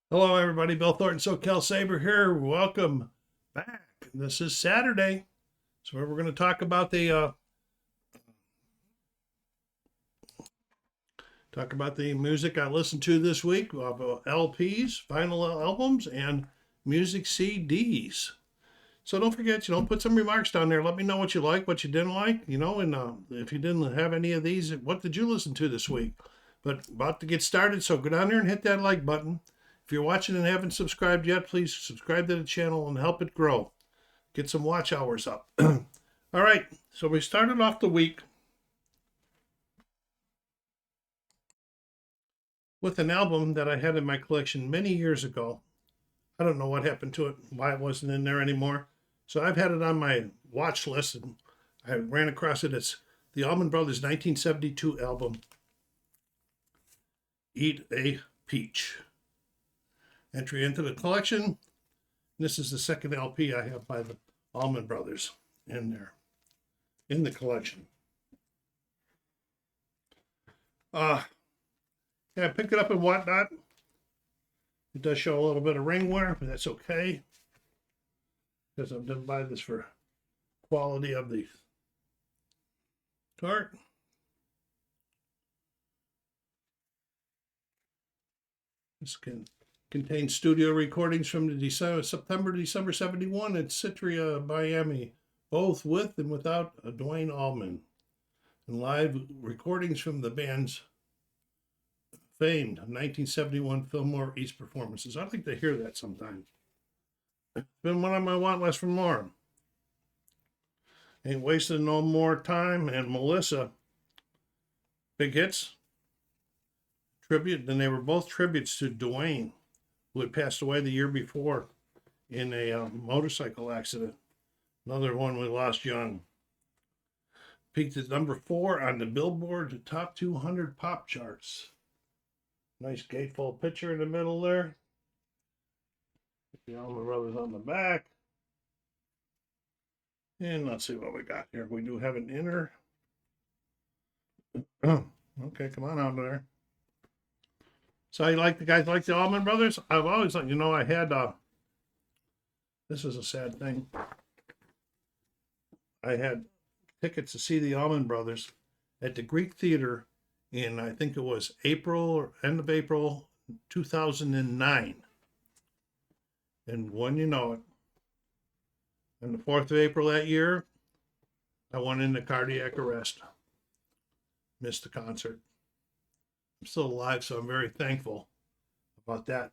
Hello, everybody. Bill Thornton, SoCal Saber here. Welcome back. This is Saturday, so we're going to talk about the music I listened to this week, LPs, vinyl albums, and music CDs. So don't forget, put some remarks down there. Let me know what you like, what you didn't like, and if you didn't have any of these, what did you listen to this week? But about to get started, so go down there and hit that like button. If you're watching and haven't subscribed yet, please subscribe to the channel and help it grow. Get some watch hours up. All right, so we started off the week with an album that I had in my collection many years ago. I don't know what happened to it, why it wasn't in there anymore. So I've had it on my watch list, and I ran across it. It's the Allman Brothers 1972 album, Eat a Peach. Entry into the collection. This is the second LP I have by the Allman Brothers in there, in the collection. Yeah, I picked it up and whatnot. It does show a little bit of ring wear, but that's okay, because I didn't buy this for quality of the cart. This contains studio recordings from the September 71 at Citria, Miami, both with and without Duane Allman, and live recordings from the band's famed 1971 Fillmore East performances. I'd like to hear that sometime. It's been one of my want lists for more. Ain't Wasting No More Time and Melissa, big hits. Tribute, and they were both tributes to Duane, who had passed away the year before in a motorcycle accident. Another one we lost young. Peaked at number 4 on the Billboard Top 200 pop charts. Nice gatefold picture in the middle there. The Allman Brothers on the back. And let's see what we got here. We do have an inner. Okay, come on out there. So you like the guys like the Allman Brothers? I've always thought, I had this is a sad thing. I had tickets to see the Allman Brothers at the Greek Theater in, I think it was April or end of April 2009. And when you know it, on the 4th of April that year, I went into cardiac arrest. Missed the concert. I'm still alive, so I'm very thankful about that.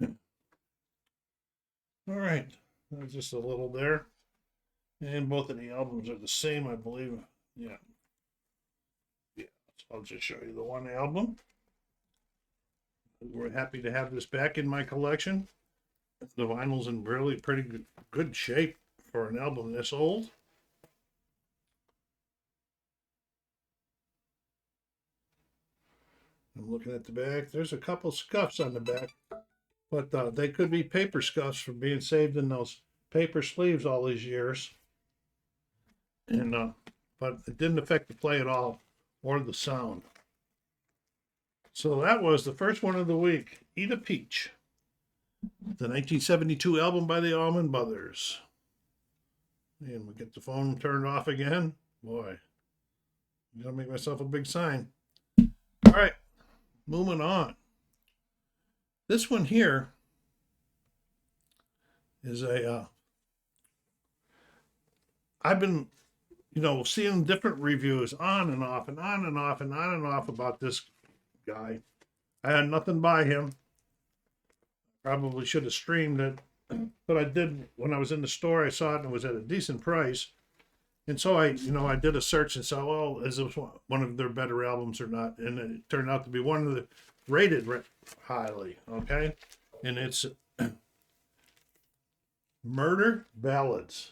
All right, that's just a little there. And both of the albums are the same, I believe. Yeah. So I'll just show you the one album. We're happy to have this back in my collection. The vinyl's in really pretty good shape for an album this old. I'm looking at the back. There's a couple scuffs on the back, but they could be paper scuffs from being saved in those paper sleeves all these years. And but it didn't affect the play at all or the sound. So that was the first one of the week. Eat a Peach, the 1972 album by the Allman Brothers. And we get the phone turned off again. Boy, I'm gonna make myself a big sign. All right, moving on. This one here is I've been, seeing different reviews on and off and on and off and on and off about this guy. I had nothing by him. Probably should have streamed it, but I did when I was in the store. I saw it and it was at a decent price, and so I did a search and saw, well, is this one of their better albums or not? And it turned out to be one of the rated highly. Okay, and it's Murder Ballads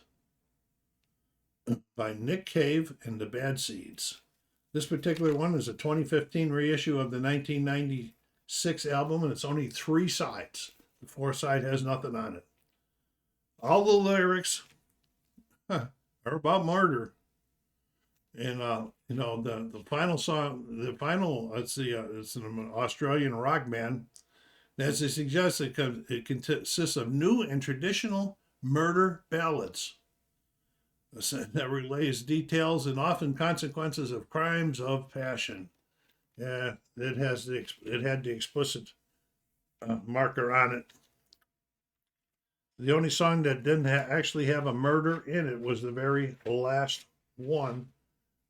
by Nick Cave and the Bad Seeds. This particular one is a 2015 reissue of the 1996 album, and it's only 3 sides. The 4th side has nothing on it. All the lyrics are about murder. And the final song, it's an Australian rock band, As it suggests, it consists of new and traditional murder ballads that relays details and often consequences of crimes of passion. Yeah, it had the explicit marker on it. The only song that didn't actually have a murder in it was the very last one,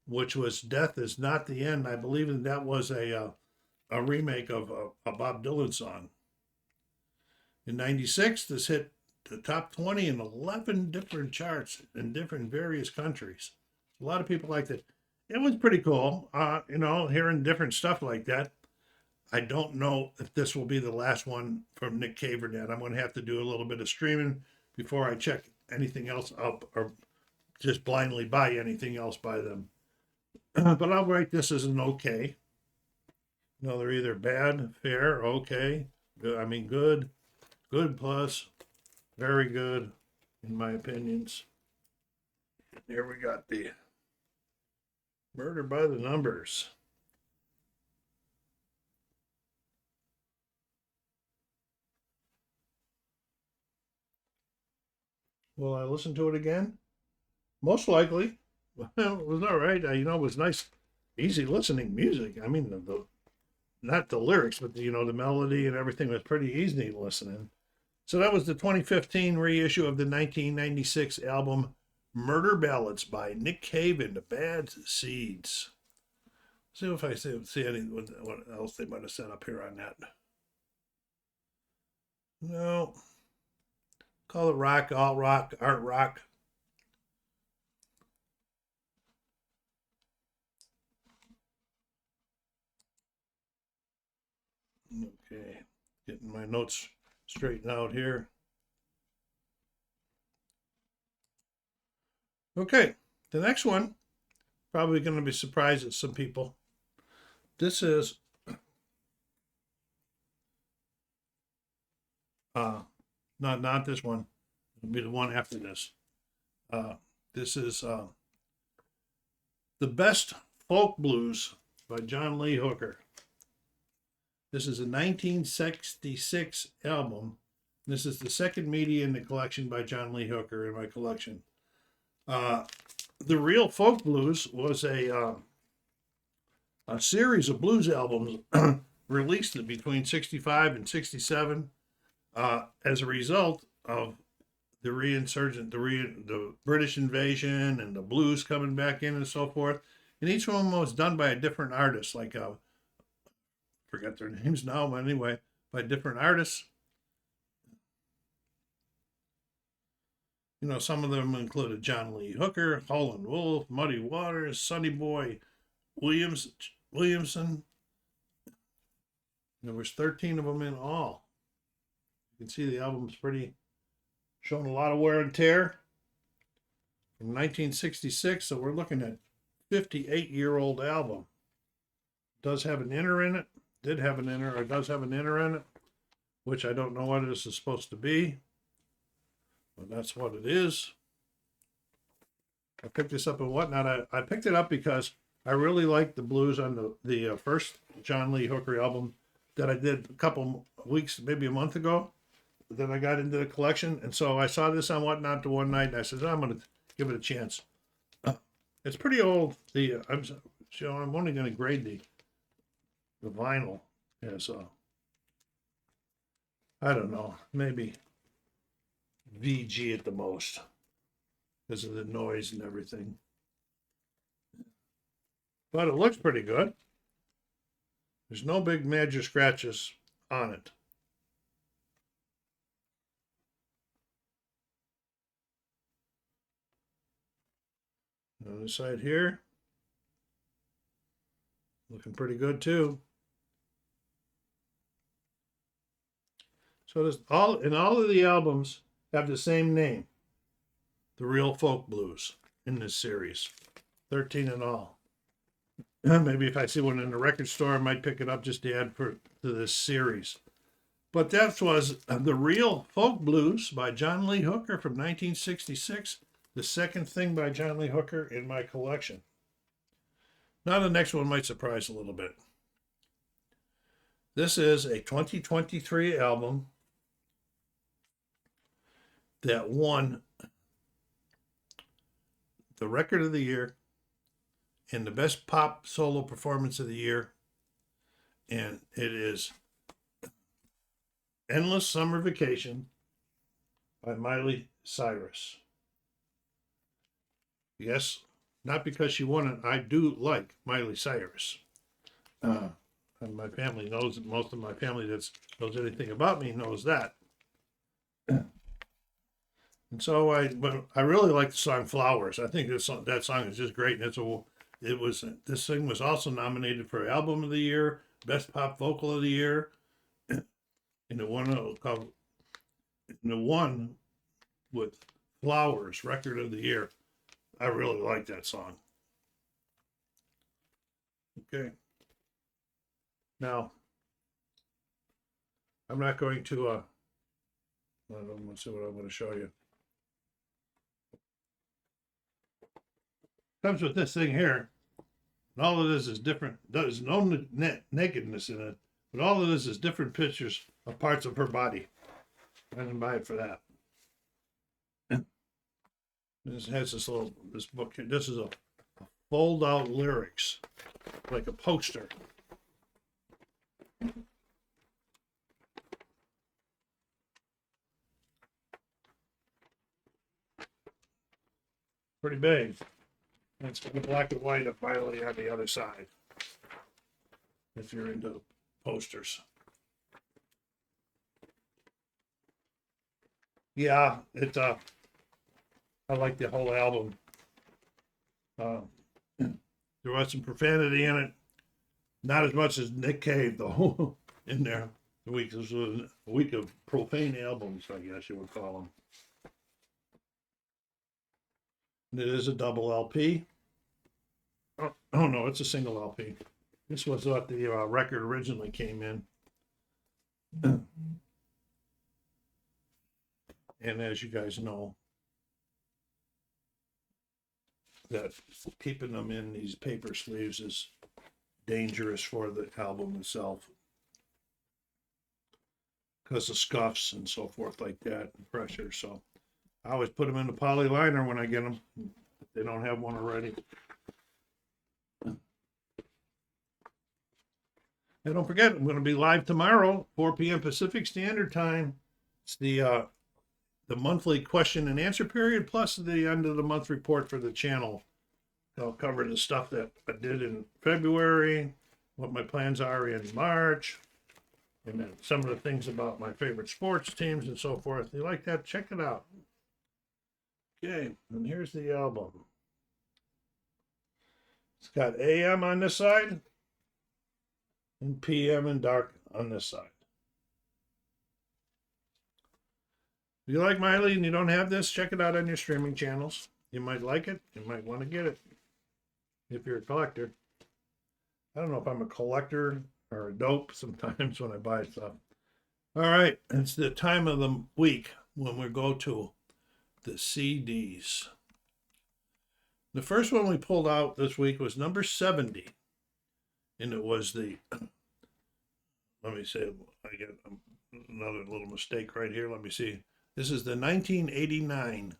which was "Death Is Not the End." I believe that was a remake of a Bob Dylan song. In '96, this hit the top 20 in 11 different charts in different various countries. A lot of people liked it. It was pretty cool, hearing different stuff like that. I don't know if this will be the last one from Nick Cave or not. I'm going to have to do a little bit of streaming before I check anything else up or just blindly buy anything else by them. But I'll rate this as an okay. They're either bad, fair, okay. Good, good plus, very good, in my opinions. Here we got the Murder by the Numbers. Will I listen to it again? Most likely. Well, it was all right. It was nice, easy listening music. Not the lyrics, but the melody and everything was pretty easy listening. So that was the 2015 reissue of the 1996 album Murder Ballads by Nick Cave and the Bad Seeds. See if I see any what else they might have set up here on that. No. Call it rock, alt rock, art rock. Okay, getting my notes straightened out here. Okay, the next one, probably going to be surprised at some people. This is not this one. It'll be the one after this. This is The Best Folk Blues by John Lee Hooker. This is a 1966 album. This is the second media in the collection by John Lee Hooker in my collection. The Real Folk Blues was a series of blues albums released between 65 and 67 as a result of the the British invasion and the blues coming back in and so forth. And each one was done by a different artist, like forget their names now, but anyway, by different artists. Some of them included John Lee Hooker, Howlin' Wolf, Muddy Waters, Sonny Boy Williamson. There was 13 of them in all. You can see the album's showing a lot of wear and tear. From 1966, so we're looking at 58-year-old album. Does have an inner in it. Does have an inner in it, which I don't know what this is supposed to be, but that's what it is. I picked this up and whatnot. I picked it up because I really liked the blues on the first John Lee Hooker album that I did a couple weeks, maybe a month ago. Then I got into the collection, and so I saw this on Whatnot the one night, and I said, I'm going to give it a chance. It's pretty old. I'm only going to grade the vinyl as I don't know, maybe VG at the most because of the noise and everything. But it looks pretty good. There's no big major scratches on it. On the side here, looking pretty good too. So all of the albums have the same name, The Real Folk Blues, in this series, 13 in all. Maybe if I see one in the record store, I might pick it up just to add to this series. But that was The Real Folk Blues by John Lee Hooker from 1966, the second thing by John Lee Hooker in my collection. Now the next one might surprise a little bit. This is a 2023 album that won the record of the year and the best pop solo performance of the year. And it is Endless Summer Vacation by Miley Cyrus. Yes, not because she won it. I do like Miley Cyrus. And my family knows it. Most of my family that knows anything about me knows that. And so I really like the song "Flowers." I think that song is just great. And this thing was also nominated for Album of the Year, Best Pop Vocal of the Year, and it won with "Flowers" Record of the Year. I really like that song. Okay. Now, I'm not going to. I don't want to see what I'm going to show you. Comes with this thing here. And all of this is different. There's no nakedness in it, but all of this is different pictures of parts of her body. I didn't buy it for that. This has this book here. This is a fold out lyrics, like a poster. Pretty big. And it's got black and white up finally on the other side. If you're into posters. Yeah, I like the whole album. There was some profanity in it. Not as much as Nick Cave, though, in there. This was a week of profane albums, I guess you would call them. And it is a double LP. Oh no, it's a single LP. This was what the record originally came in. And as you guys know, that keeping them in these paper sleeves is dangerous for the album itself because of scuffs and so forth like that and pressure. So I always put them in the poly liner when I get them. If they don't have one already. And don't forget, I'm going to be live tomorrow, 4 p.m. Pacific Standard Time. It's the monthly question and answer period, plus the end of the month report for the channel. I'll cover the stuff that I did in February, what my plans are in March, and then some of the things about my favorite sports teams and so forth. If you like that, check it out. Okay, and here's the album. It's got AM on this side and PM and dark on this side. If you like Miley and you don't have this, check it out on your streaming channels. You might like it. You might want to get it if you're a collector. I don't know if I'm a collector or a dope sometimes when I buy stuff. All right, it's the time of the week when we go to the CDs. The first one we pulled out this week was number 70. And it was let me say, I get another little mistake right here. Let me see. This is the 1989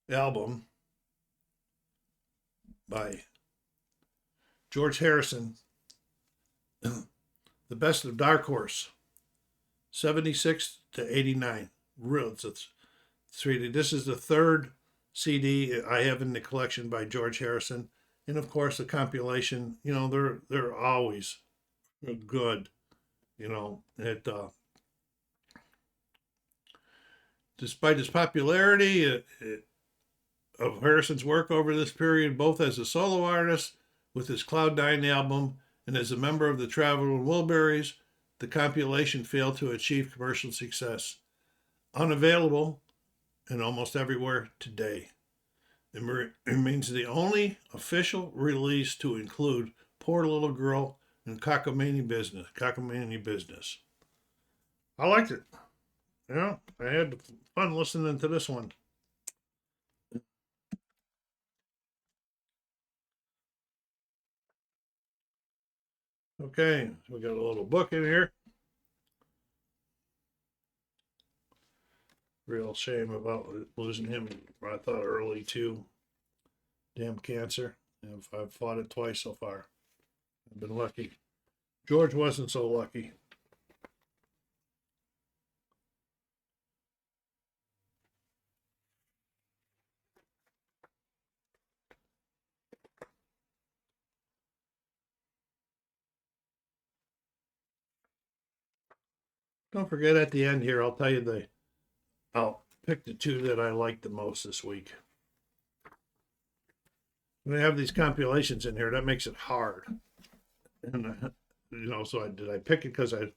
album by George Harrison, The Best of Dark Horse, 76 to 89. It's 3D. This is the third CD I have in the collection by George Harrison. And of course, the compilation, they're always good. Despite its popularity of Harrison's work over this period, both as a solo artist with his Cloud9 album and as a member of the Traveling Wilburys, the compilation failed to achieve commercial success. Unavailable and almost everywhere today. It remains the only official release to include Poor Little Girl and Cockamamie Business. I liked it. I had fun listening to this one. Okay, we got a little book in here. Real shame about losing him. I thought early too. Damn cancer. I've fought it twice so far. I've been lucky. George wasn't so lucky. Don't forget at the end here, I'll tell you I'll pick the two that I liked the most this week. When I have these compilations in here, that makes it hard. And so did I pick it because I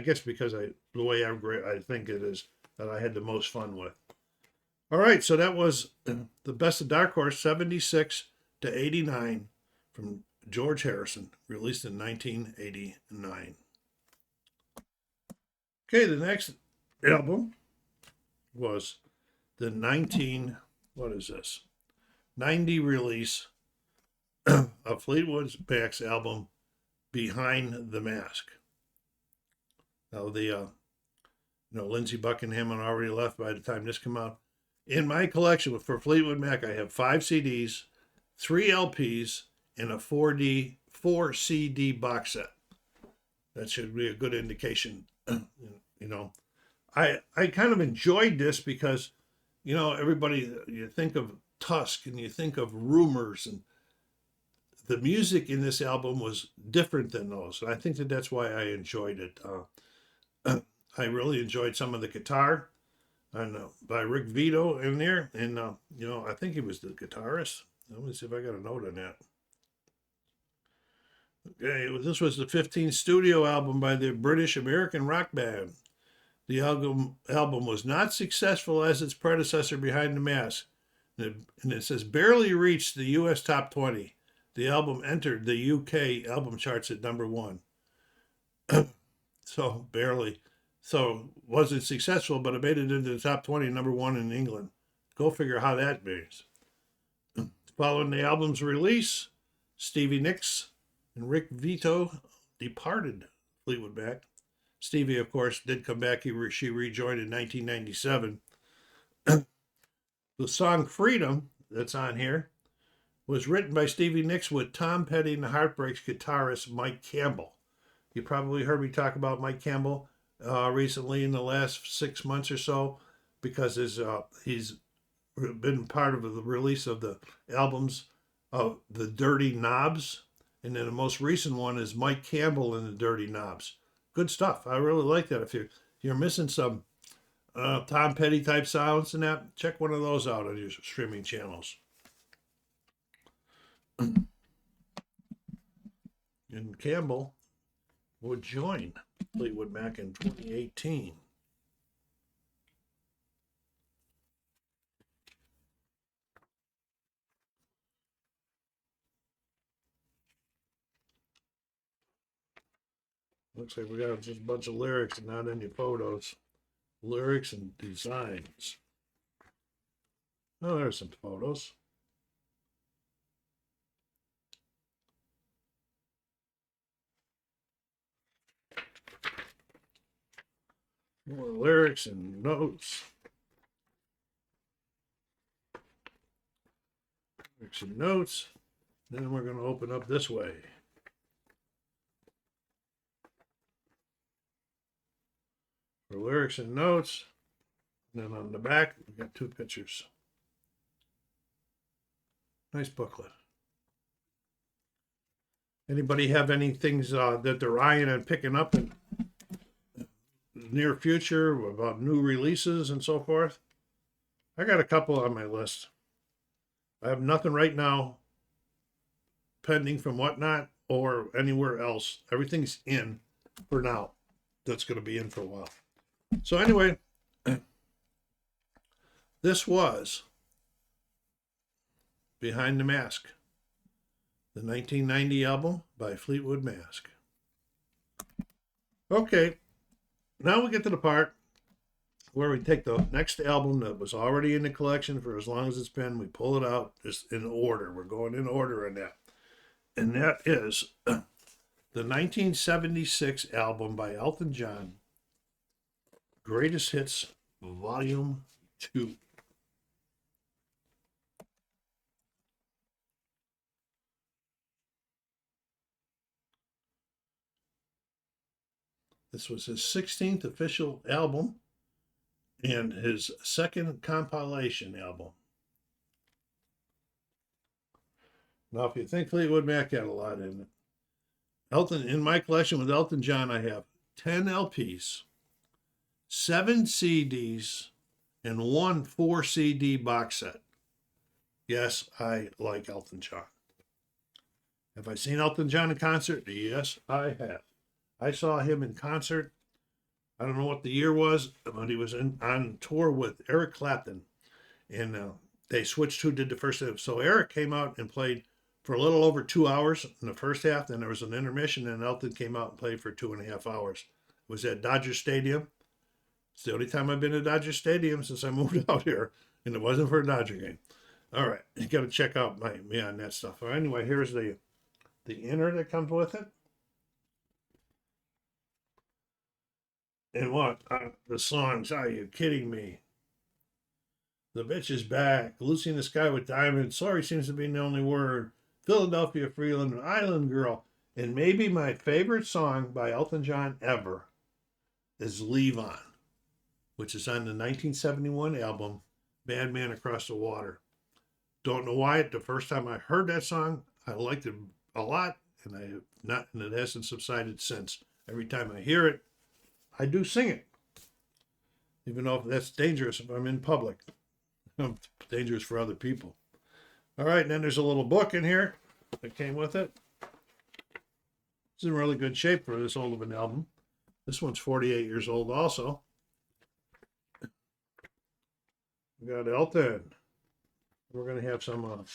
guess because the way I think it is that I had the most fun with. All right, so that was the Best of Dark Horse 76 to 89 from George Harrison, released in 1989. Okay, the next album was the 90 release of Fleetwood Mac's album Behind the Mask. Now Lindsey Buckingham had already left by the time this came out. In my collection for Fleetwood Mac, I have 5 CDs, 3 LPs, and a 4 CD box set. That should be a good indication. I kind of enjoyed this because, everybody, you think of Tusk and you think of Rumors, and the music in this album was different than those. And I think that's why I enjoyed it. I really enjoyed some of the guitar by Rick Vito in there. And, I think he was the guitarist. Let me see if I got a note on that. Okay, this was the 15th studio album by the British American rock band. The album was not successful as its predecessor, Behind the Mask. And it says barely reached the U.S. top 20. The album entered the UK album charts at number 1. So barely. So wasn't successful, but it made it into the top 20, number 1 in England. Go figure how that means. Following the album's release, Stevie Nicks and Rick Vito departed Fleetwood Mac. Stevie, of course, did come back. She rejoined in 1997. The song Freedom that's on here was written by Stevie Nicks with Tom Petty and the Heartbreaks guitarist Mike Campbell. You probably heard me talk about Mike Campbell recently in the last 6 months or so, because he's been part of the release of the albums of the Dirty Knobs, and then the most recent one is Mike Campbell and the Dirty Knobs. Good stuff. I really like that. If you're missing some Tom Petty type sounds and that, check one of those out on your streaming channels. And Campbell would join Fleetwood Mac in 2018. Looks like we got just a bunch of lyrics and not any photos. Lyrics and designs. Oh, there's some photos. More lyrics and notes. Lyrics and notes. Then we're going to open up this way. For lyrics and notes. And then on the back, we got 2 pictures. Nice booklet. Anybody have any things that they're eyeing and picking up in the near future about new releases and so forth? I got a couple on my list. I have nothing right now pending from Whatnot or anywhere else. Everything's in for now. That's going to be in for a while. So anyway, this was Behind the Mask, the 1990 album by Fleetwood Mac. Okay, now we get to the part where we take the next album that was already in the collection for as long as it's been, we pull it out just in order. We're going in order on that. And that is the 1976 album by Elton John, Greatest Hits, Volume 2. This was his 16th official album and his second compilation album. Now, if you think Fleetwood Mac had a lot in it, Elton, in my collection with Elton John, I have 10 LPs, 7 CDs, and 1 4 CD box set. Yes, I like Elton John. Have I seen Elton John in concert? Yes, I have. I saw him in concert. I don't know what the year was, but he was on tour with Eric Clapton. And they switched who did the first half. So Eric came out and played for a little over 2 hours in the first half. Then there was an intermission, and Elton came out and played for 2.5 hours. It was at Dodger Stadium. It's the only time I've been to Dodger Stadium since I moved out here, and it wasn't for a Dodger game. All right, you got to check out me on that stuff. Anyway, here's the inner that comes with it. And what? The songs, are you kidding me? The Bitch is Back, Lucy in the Sky with Diamonds, Sorry Seems to Be the Only Word, Philadelphia Freeland, Island Girl, and maybe my favorite song by Elton John ever is Leave On, which is on the 1971 album, Bad Man Across the Water. Don't know why. The first time I heard that song, I liked it a lot, and it hasn't subsided since. Every time I hear it, I do sing it, even though that's dangerous if I'm in public. Dangerous for other people. All right, and then there's a little book in here that came with it. It's in really good shape for this old of an album. This one's 48 years old also. We got Elton. We're going to have some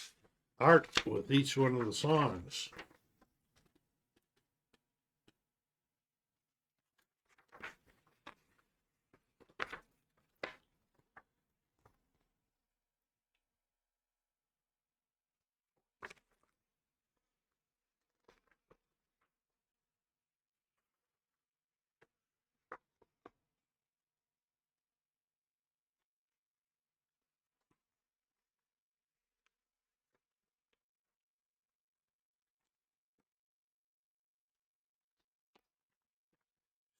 art with each one of the songs.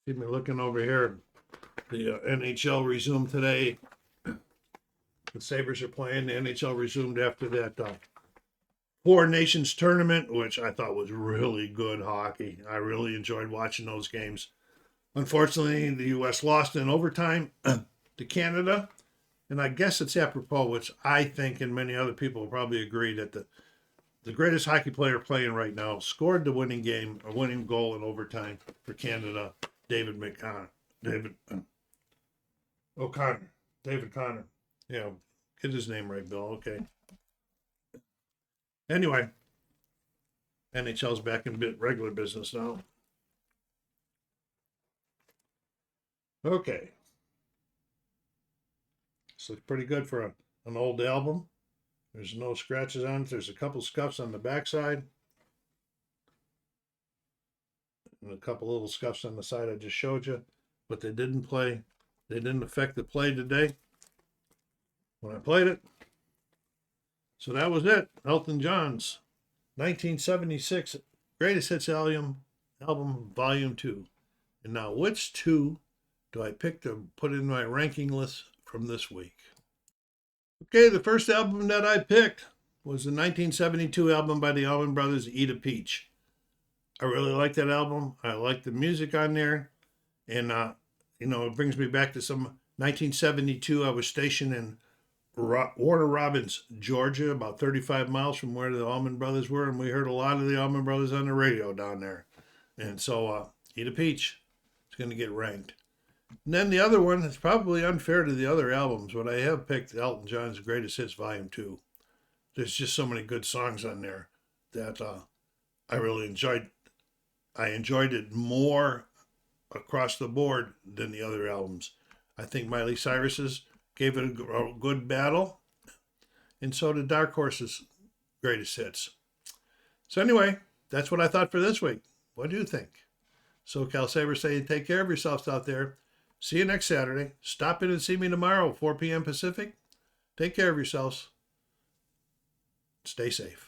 See me looking over here. The NHL resumed today. The Sabres are playing. The NHL resumed after that Four Nations tournament, which I thought was really good hockey. I really enjoyed watching those games. Unfortunately, the U.S. lost in overtime to Canada. And I guess it's apropos, which I think and many other people will probably agree that the greatest hockey player playing right now scored the winning goal in overtime for Canada, David Connor. Yeah, get his name right, Bill. Okay. Anyway, NHL's back in regular business now. Okay. This looks pretty good for an old album. There's no scratches on it. There's a couple scuffs on the backside. And a couple little scuffs on the side I just showed you. But they didn't affect the play today when I played it. So that was it. Elton John's 1976 Greatest Hits album Volume 2. And now which two do I pick to put in my ranking list from this week? Okay, the first album that I picked was the 1972 album by the Allman Brothers, Eat a Peach. I really like that album. I like the music on there. And, it brings me back to some 1972. I was stationed in Warner Robins, Georgia, about 35 miles from where the Allman Brothers were. And we heard a lot of the Allman Brothers on the radio down there. And so, Eat a Peach is going to get ranked. And then the other one, it's probably unfair to the other albums, but I have picked Elton John's Greatest Hits Volume 2. There's just so many good songs on there that I really enjoyed. I enjoyed it more across the board than the other albums. I think Miley Cyrus's gave it a good battle, and so did Dark Horse's Greatest Hits. So anyway, that's what I thought for this week. What do you think? SoCal Saber saying take care of yourselves out there. See you next Saturday. Stop in and see me tomorrow, 4 p.m. Pacific. Take care of yourselves. Stay safe.